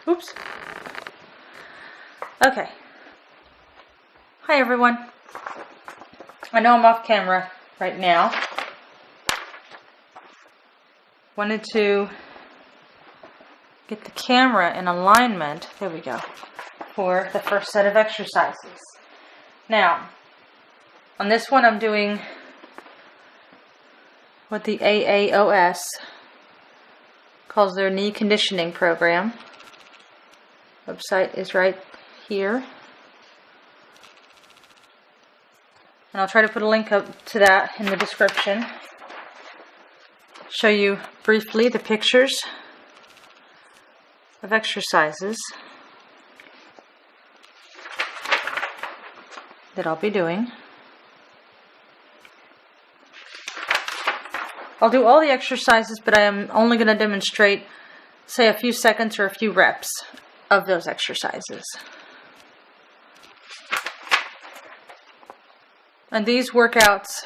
Oops. Okay. Hi everyone. I know I'm off camera right now. Wanted to get the camera in alignment. There we go. For the first set of exercises. Now, on this one I'm doing what the AAOS calls their knee conditioning program. Website is right here. And I'll try to put a link up to that in the description. Show you briefly the pictures of exercises that I'll be doing. I'll do all the exercises, but I am only going to demonstrate, say, a few seconds or a few reps of those exercises. And these workouts,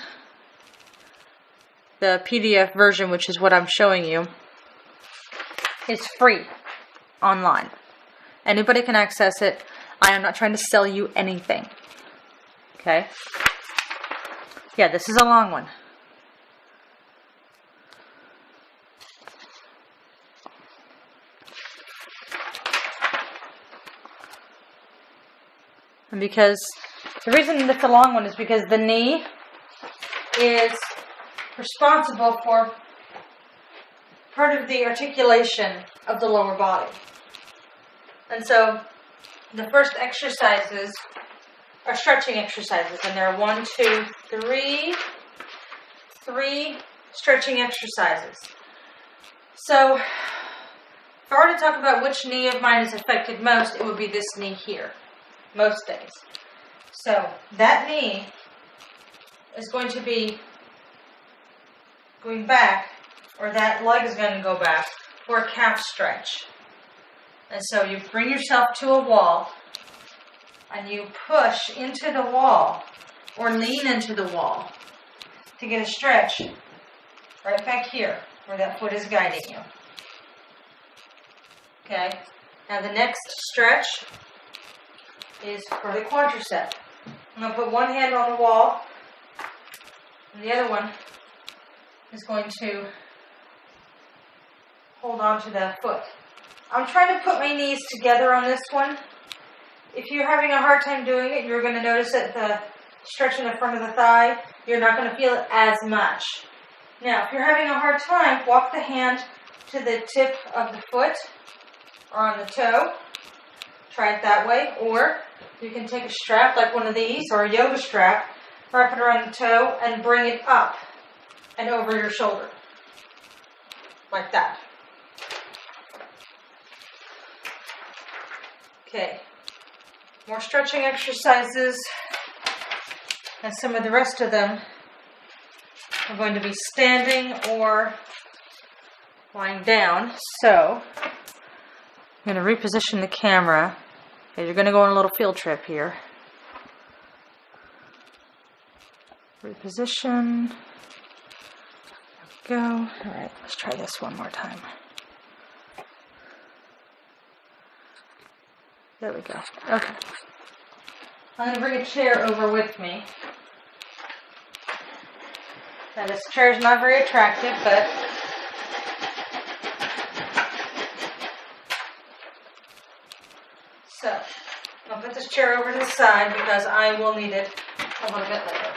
the PDF version, which is what I'm showing you, is free online. Anybody can access it. I am not trying to sell you anything. Okay? Yeah, this is a long one. And because the reason it's a long one is because the knee is responsible for part of the articulation of the lower body. And so the first exercises are stretching exercises, and there are 3 stretching exercises. So if I were to talk about which knee of mine is affected most, it would be this knee here, most days. So that knee is going to be going back, or that leg is going to go back for a calf stretch. And so you bring yourself to a wall and you push into the wall or lean into the wall to get a stretch right back here where that foot is guiding you. Okay, now the next stretch is for the quadricep. I'm going to put one hand on the wall and the other one is going to hold on to that foot. I'm trying to put my knees together on this one. If you're having a hard time doing it, you're going to notice that the stretch in the front of the thigh, you're not going to feel it as much. Now, if you're having a hard time, walk the hand to the tip of the foot or on the toe. Try it that way. Or you can take a strap like one of these or a yoga strap, wrap it around the toe, and bring it up and over your shoulder. Like that. Okay. More stretching exercises. And some of the rest of them are going to be standing or lying down. So, I'm going to reposition the camera. Okay, you're going to go on a little field trip here. Reposition. There we go. Alright, let's try this one more time. There we go. Okay. I'm going to bring a chair over with me. Now this chair is not very attractive, but so I'll put this chair over to the side because I will need it a little bit later.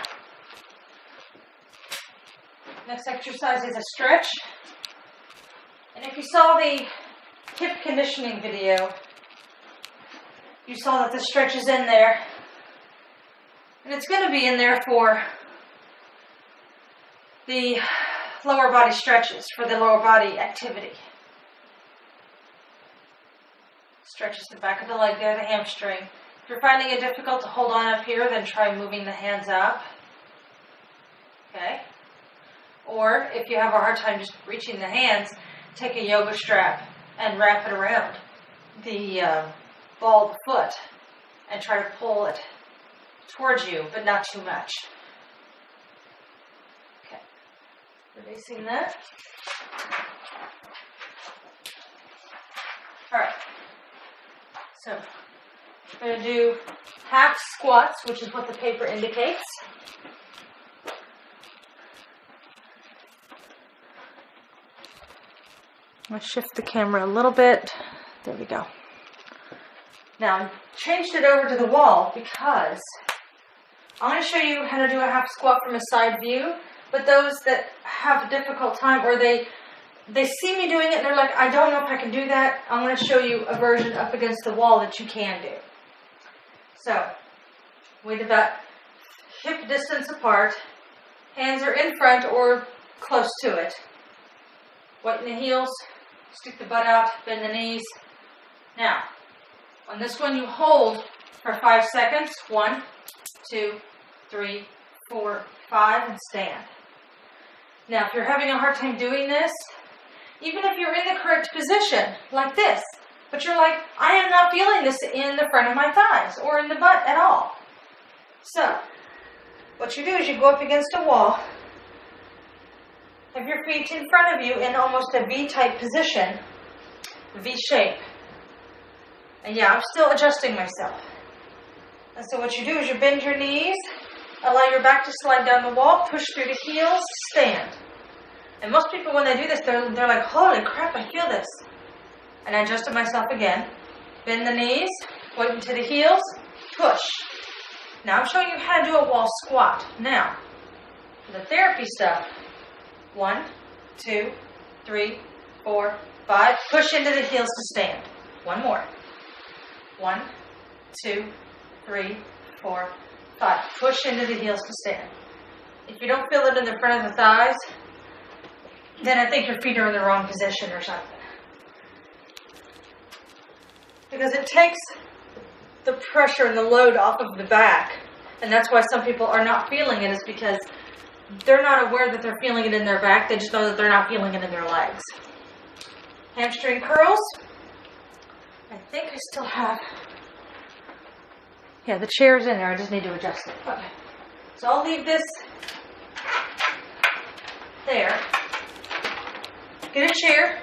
Next exercise is a stretch. And if you saw the hip conditioning video, you saw that the stretch is in there. And it's going to be in there for the lower body stretches, for the lower body activity. Stretches the back of the leg there, the hamstring. If you're finding it difficult to hold on up here, then try moving the hands up. Okay? Or if you have a hard time just reaching the hands, take a yoga strap and wrap it around the ball of the foot and try to pull it towards you, but not too much. Okay, releasing that. All right, So I'm going to do half squats, which is what the paper indicates. I'm going to shift the camera a little bit. There we go. Now, I changed it over to the wall because I'm going to show you how to do a half squat from a side view. But those that have a difficult time, or they see me doing it and they're like, I don't know if I can do that, I'm going to show you a version up against the wall that you can do. So, weight about hip distance apart. Hands are in front or close to it. Whiten the heels, stick the butt out, bend the knees. Now, on this one you hold for 5 seconds. 1, 2, 3, 4, 5, and stand. Now, if you're having a hard time doing this, even if you're in the correct position, like this, but you're like, I am not feeling this in the front of my thighs or in the butt at all. So, what you do is you go up against a wall, have your feet in front of you in almost a V-type position, V shape. And yeah, I'm still adjusting myself. And so what you do is you bend your knees, allow your back to slide down the wall, push through the heels, stand. And most people, when they do this, they're like, holy crap, I feel this. And I adjusted myself again. Bend the knees, weight into the heels, push. Now I'm showing you how to do a wall squat. Now, for the therapy stuff, 1, 2, 3, 4, 5. Push into the heels to stand. One more. 1, 2, 3, 4, 5. Push into the heels to stand. If you don't feel it in the front of the thighs, then I think your feet are in the wrong position or something. Because it takes the pressure and the load off of the back. And that's why some people are not feeling it, is because they're not aware that they're feeling it in their back. They just know that they're not feeling it in their legs. Hamstring curls. I think I still have... Yeah, the chair's in there. I just need to adjust it. Okay. So I'll leave this there. Get a chair.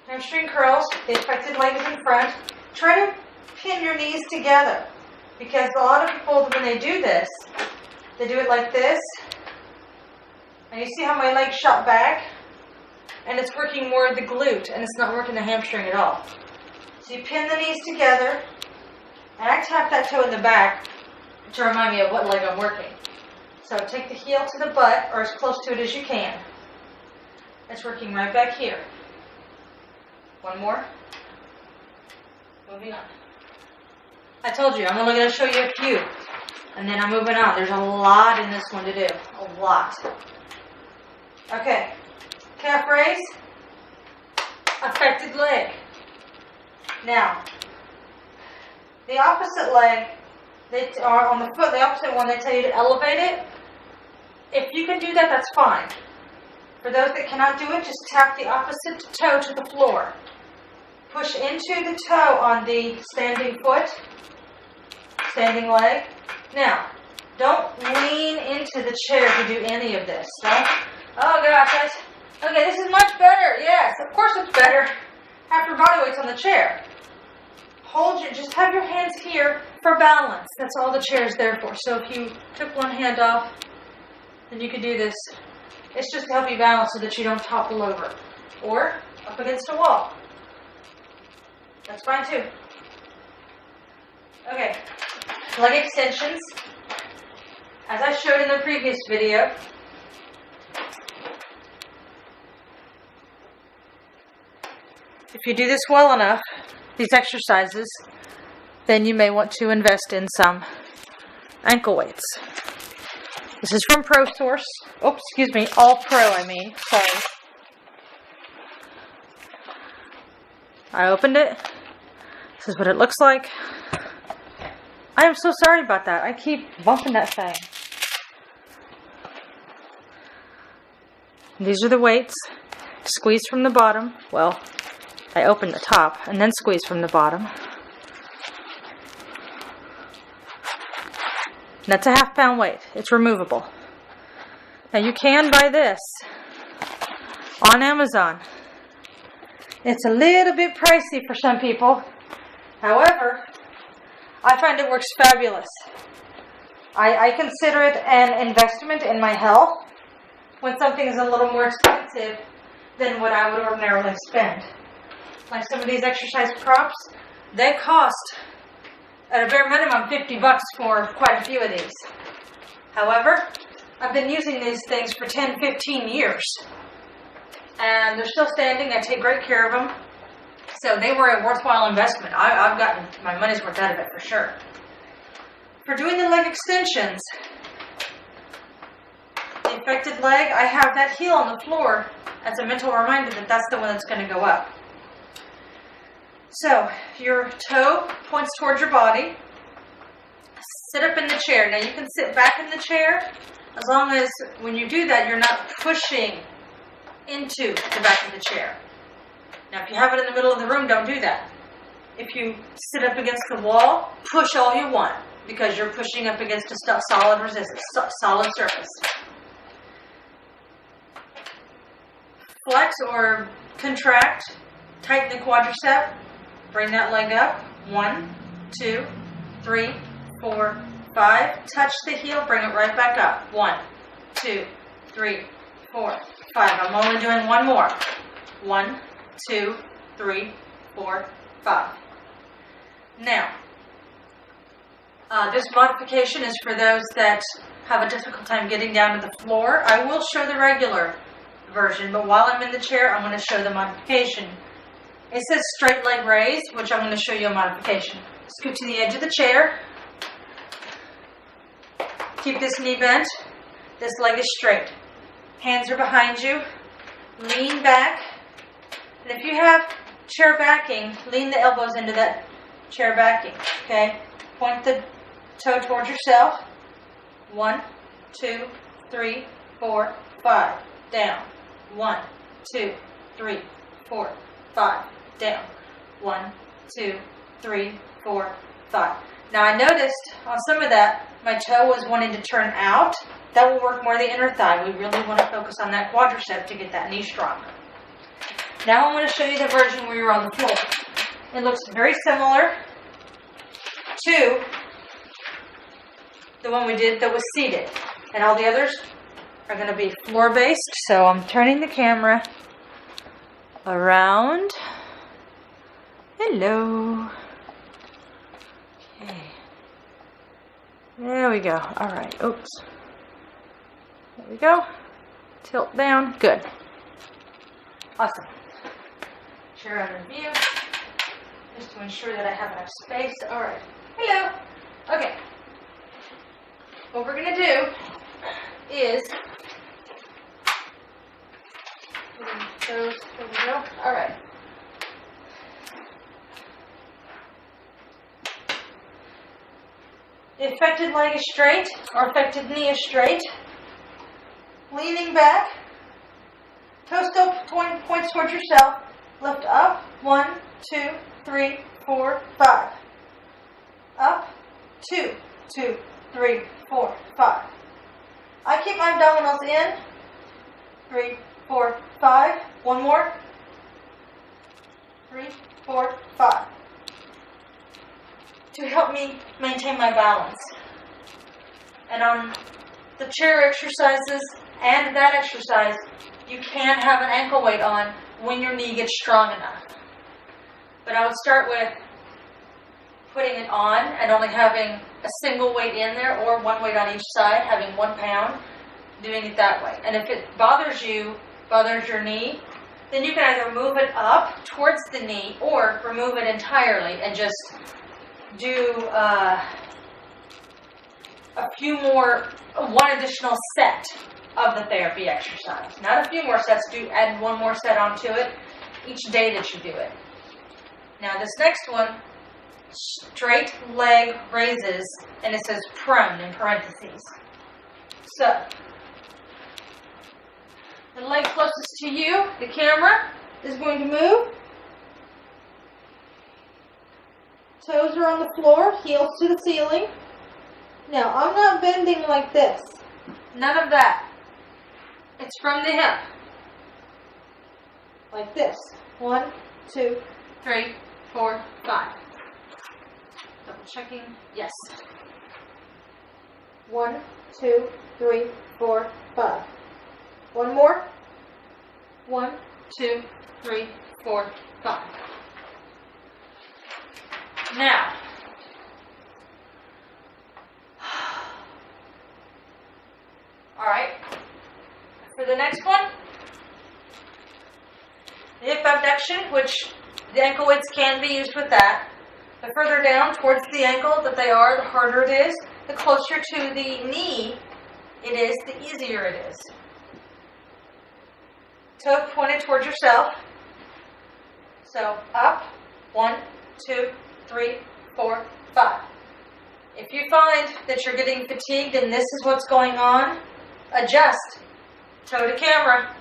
Hamstring curls. The affected leg is in front. Try to pin your knees together. Because a lot of people, when they do this, they do it like this. And you see how my leg shot back? And it's working more of the glute, and it's not working the hamstring at all. So you pin the knees together. And I tap that toe in the back to remind me of what leg I'm working. So take the heel to the butt, or as close to it as you can. It's working right back here. One more. Moving on. I told you, I'm only going to show you a few. And then I'm moving on. There's a lot in this one to do. A lot. Okay. Calf raise. Affected leg. Now, the opposite leg, or on the foot, the opposite one, they tell you to elevate it. If you can do that, that's fine. For those that cannot do it, just tap the opposite toe to the floor. Push into the toe on the standing foot, standing leg. Now, don't lean into the chair to do any of this. Don't, oh gosh, okay, this is much better. Yes, of course it's better. Have your body weights on the chair. Just have your hands here for balance. That's all the chair is there for. So if you took one hand off, then you could do this. It's just to help you balance so that you don't topple over. Or up against a wall. That's fine too. Okay, leg extensions. As I showed in the previous video, if you do this well enough, these exercises, then you may want to invest in some ankle weights. This is from ProSource. Oh, excuse me, All Pro, I mean. Sorry. I opened it. This is what it looks like. I am so sorry about that. I keep bumping that thing. These are the weights. Squeeze from the bottom. Well, I open the top and then squeeze from the bottom. That's a half-pound weight. It's removable. Now you can buy this on Amazon. It's a little bit pricey for some people, However, I find it works fabulous. I consider it an investment in my health when something is a little more expensive than what I would ordinarily spend. Like some of these exercise props, they cost, at a bare minimum, $50 for quite a few of these. However, I've been using these things for 10, 15 years. And they're still standing. I take great care of them. So they were a worthwhile investment. I've gotten my money's worth out of it for sure. For doing the leg extensions, the affected leg, I have that heel on the floor as a mental reminder that that's the one that's going to go up. So, your toe points towards your body. Sit up in the chair. Now you can sit back in the chair as long as when you do that you're not pushing into the back of the chair. Now if you have it in the middle of the room, don't do that. If you sit up against the wall, push all you want because you're pushing up against a solid resistance, solid surface. Flex or contract, tighten the quadricep, bring that leg up. 1, 2, 3, 4, 5. Touch the heel, bring it right back up. 1, 2, 3, 4, 5. I'm only doing one more. 1, 2, 3, 4, 5. Now, this modification is for those that have a difficult time getting down to the floor. I will show the regular version, but while I'm in the chair, I'm going to show the modification. It says straight leg raise, which I'm going to show you a modification. Scoot to the edge of the chair. Keep this knee bent. This leg is straight. Hands are behind you. Lean back. And if you have chair backing, lean the elbows into that chair backing. Okay? Point the toe towards yourself. 1, 2, 3, 4, 5. Down. 1, 2, 3, 4, 5. Down. 1, 2, 3, 4, 5. Now I noticed on some of that, my toe was wanting to turn out. That will work more the inner thigh. We really want to focus on that quadricep to get that knee stronger. Now I'm going to show you the version where you're on the floor. It looks very similar to the one we did that was seated. And all the others are going to be floor-based. So I'm turning the camera around. Hello. Okay. There we go. All right. Oops. There we go. Tilt down. Good. Awesome. Chair under view. Just to ensure that I have enough space. All right. Hello. Okay. What we're going to do is there we go. All right. The affected leg is straight, or affected knee is straight. Leaning back. Toe still points towards yourself. Lift up. 1, 2, 3, 4, 5. Up. 2, 2, 3, 4, 5. I keep my abdominals in. 3, 4, 5. One more. 3, 4, 5. To help me maintain my balance. And on the chair exercises and that exercise, you can have an ankle weight on when your knee gets strong enough. But I would start with putting it on and only having a single weight in there or one weight on each side, having 1 pound, doing it that way. And if it bothers your knee, then you can either move it up towards the knee or remove it entirely and just do one additional set of the therapy exercise. Not a few more sets, add one more set onto it each day that you do it. Now this next one, straight leg raises, and it says prone in parentheses. So, the leg closest to you, the camera, is going to move. Toes are on the floor, heels to the ceiling. Now, I'm not bending like this. None of that. It's from the hip. Like this. 1, 2, 3, 4, 5. checking. Yes. 1, 2, 3, 4, 5. One more. 1, 2, 3, 4, 5. Now, all right, for the next one, the hip abduction, which the ankle weights can be used with that. The further down towards the ankle that they are, the harder it is. The closer to the knee it is, the easier it is. Toe pointed towards yourself. So up, 1, 2, 3, 4, 5. If you find that you're getting fatigued and this is what's going on, adjust. Toe to camera.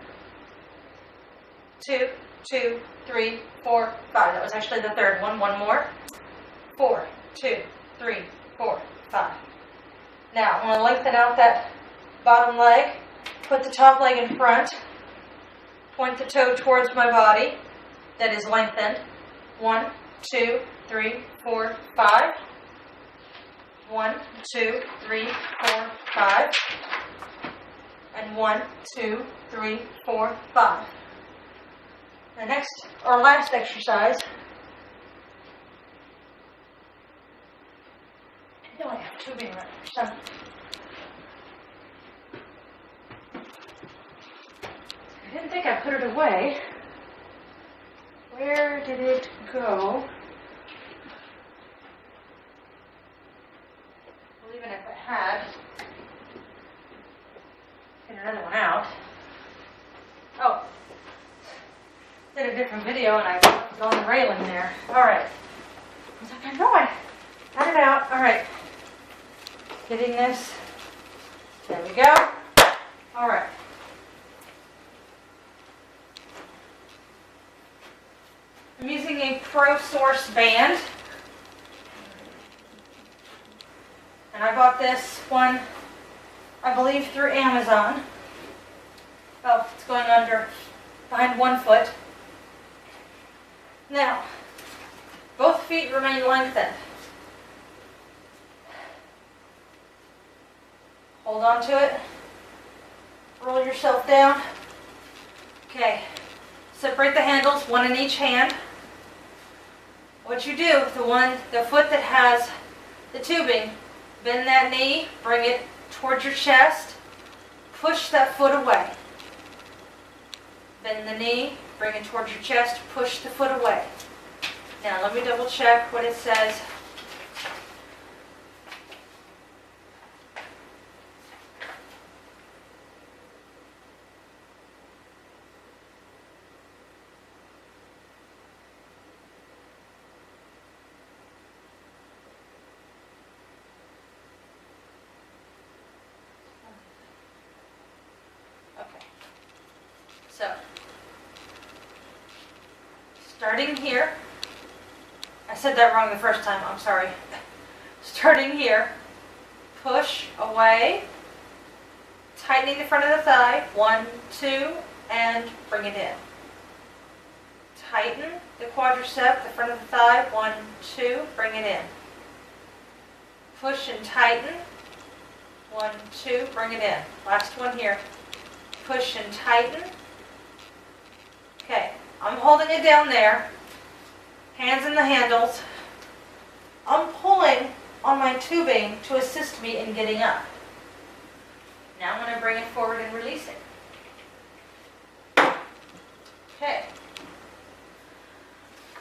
2, 2, 3, 4, 5. That was actually the third one. One more. 4, 2, 3, 4, 5. Now, I'm going to lengthen out that bottom leg. Put the top leg in front. Point the toe towards my body. That is lengthened. 1, 2, 3, 4, 5. 1, 2, 3, 4, 5. And 1, 2, 3, 4, 5. The next or last exercise. I know I have tubing right there. I didn't think I put it away. Where did it go? Well, even if I had, get another one out. Oh, did a different video and I was on the railing there. All right. I was like, I know I got it out. All right. Getting this. There we go. All right. I'm using a ProSource band. And I bought this one, I believe, through Amazon. Oh, it's going under, behind 1 foot. Now, both feet remain lengthened. Hold on to it. Roll yourself down. Okay. Separate the handles, one in each hand. What you do, the foot that has the tubing, bend that knee, bring it towards your chest, push that foot away. Bend the knee, bring it towards your chest, push the foot away. Now let me double check what it says. So, starting here, I said that wrong the first time, I'm sorry. Starting here, push away, tightening the front of the thigh, 1, 2, and bring it in. Tighten the quadricep, the front of the thigh, 1, 2, bring it in. Push and tighten, 1, 2, bring it in. Last one here, push and tighten. Okay, I'm holding it down there, hands in the handles. I'm pulling on my tubing to assist me in getting up. Now I'm going to bring it forward and release it. Okay.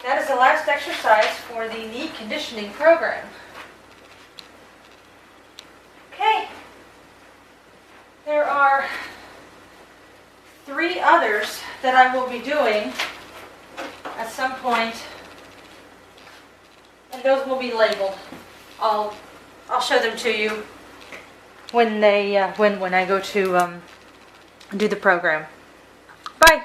That is the last exercise for the knee conditioning program. Okay. There are 3 others that I will be doing at some point, and those will be labeled. I'll show them to you when they when I go to do the program. Bye.